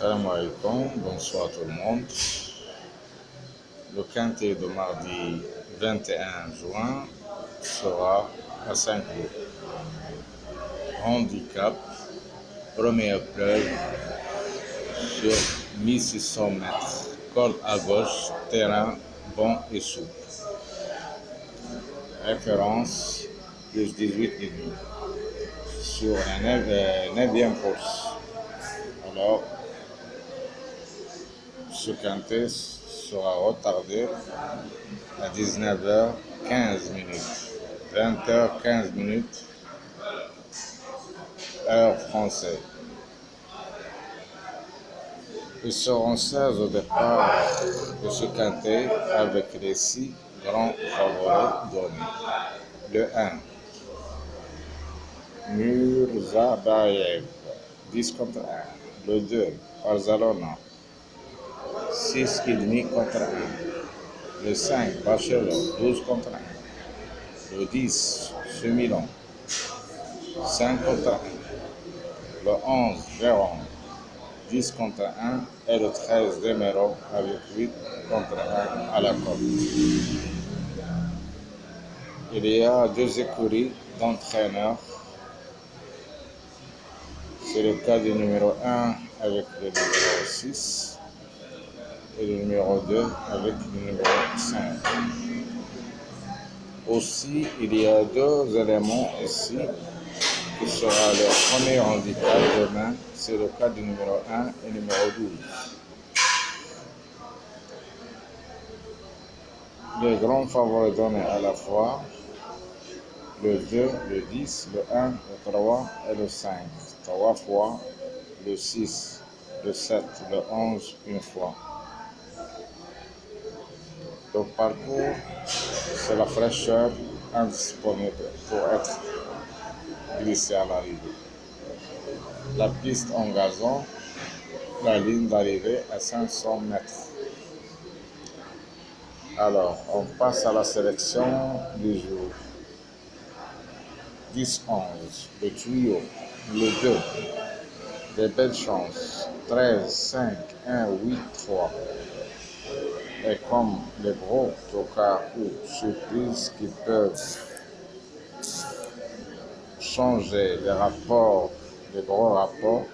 Salam alaikum, bonsoir tout le monde. Le quintet de mardi 21 juin sera à 5 jours. Handicap, première épreuve sur 1600 mètres. Corde à gauche, terrain bon et souple. Référence plus 18,5 sur la 9e course. Alors, ce quintet sera retardé à 19h15, 20h15, heure française. Ils seront 16 au départ de ce quintet avec les 6 grands favoris donnés. Le 1, Murzabayev, 10 contre 1. Le 2, Barcelona, 6,5 contre 1. Le 5, Bachelor, 12 contre 1. Le 10, Semilan, 5 contre 1. Le 11, Véron, 10 contre 1. Et le 13, Demero, avec 8 contre 1 à la corde. Il y a 2 écuries d'entraîneurs. C'est le cas du numéro 1 avec le numéro 6 et le numéro 2 avec le numéro 5. Aussi, il y a 2 éléments ici qui sera le premier handicap demain. C'est le cas du numéro 1 et numéro 12. Les grands favoris donnés à la fois, le 2, le 10, le 1, le 3 et le 5. 3 fois, le 6, le 7, le 11, une fois. Le parcours, c'est la fraîcheur indisponible pour être glissé à l'arrivée. La piste en gazon, la ligne d'arrivée à 500 mètres. Alors, on passe à la sélection du jour. 10-11, le trio, le 2, des belles chances, 13, 5, 1, 8, 3. Et comme les gros tocards ou surprises qui peuvent changer les rapports, les gros rapports,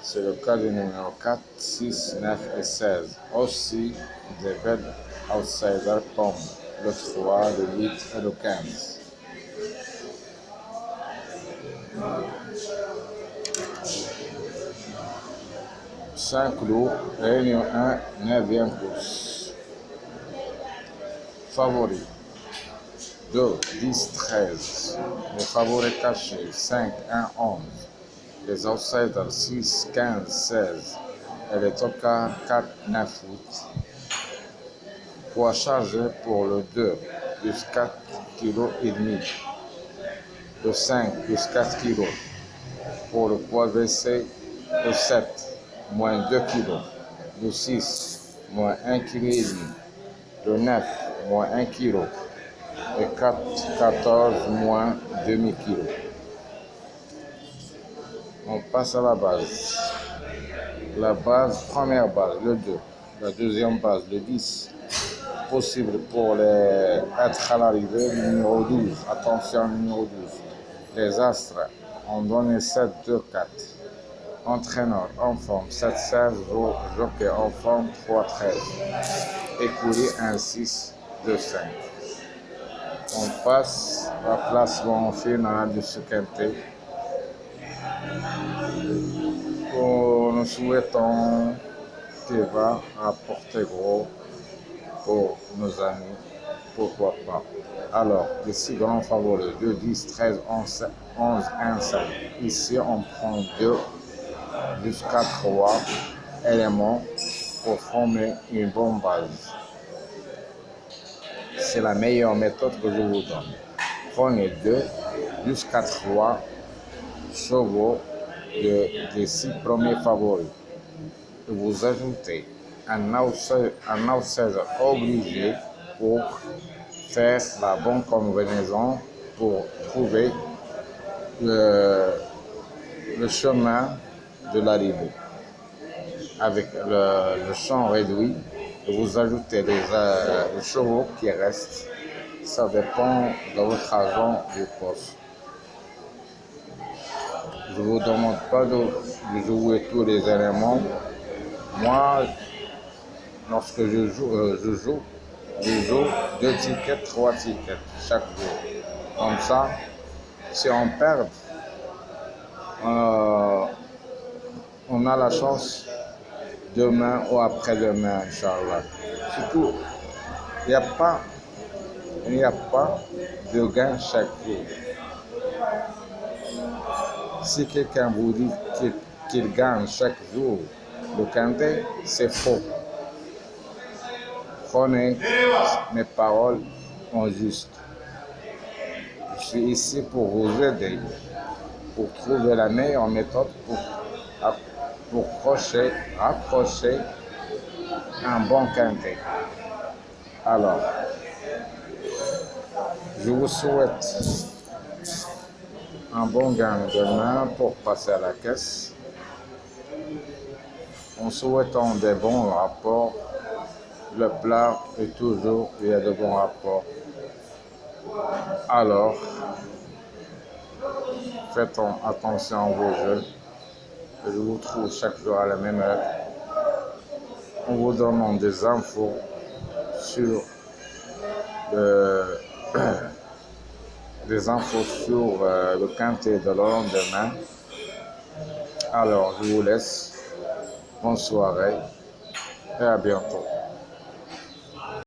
c'est le cas du numéro 4, 6, 9 et 16. Aussi des belles outsiders comme le 3, le 8 et le 15. Saint-Cloud, Réunion 1, 9e course. Favoris 2, 10, 13. Les favoris cachés 5, 1, 11. Les outsiders 6, 15, 16. Et les tocards 4, 9, 8. Poids chargé pour le 2, plus 4,5 kg. Le 5, plus 4 kg. Pour le poids baissé, le 7, moins 2 kg. Le 6, moins 1,5 kg. Le 9, moins 1 kg. Et 14, moins demi-kg. On passe à la base. La base, première base, le 2. La deuxième base, le 10. Possible pour être à l'arrivée, le numéro 12. Attention, le numéro 12. Les astres ont donné 7, 2, 4. Entraîneur en forme 7, 16. Jockey en forme 3, 13. Écurie 1, 6, 2, 5. On passe à placement final de ce quintet. Nous souhaitons qu'il va apporter gros pour nos amis, pourquoi pas. Alors, les 6 grands favoris, 2, 10, 13, 11, 1, 5. Ici, on prend 2 jusqu'à 3 éléments pour former une bonne base. C'est la meilleure méthode que je vous donne. Prenez 2 jusqu'à 3 chevaux des 6 premiers favoris. Et vous ajoutez un outsider obligé pour faire la bonne combinaison pour trouver le chemin de l'arrivée. avec le champ réduit et vous ajoutez les chevaux qui restent. Ça dépend de votre argent du poste. Je ne vous demande pas de jouer tous les éléments. Moi, lorsque je joue 2 tickets, 3 tickets chaque jour. Comme ça, si on perd, euh, on a la chance demain ou après-demain, Inch'Allah. Surtout, il n'y a pas de gain chaque jour. Si quelqu'un vous dit qu'il gagne chaque jour le quintet, c'est faux. Prenez mes paroles en juste. Je suis ici pour vous aider, pour trouver la meilleure méthode pour rapprocher un bon quintet. Alors, je vous souhaite un bon gain demain pour passer à la caisse. En souhaitant des bons rapports, le plat est toujours, il y a de bons rapports. Alors, faites attention à vos jeux. Je vous trouve chaque jour à la même heure en vous donnant des infos sur le quintet de le lendemain. Alors, je vous laisse. Bonne soirée et à bientôt.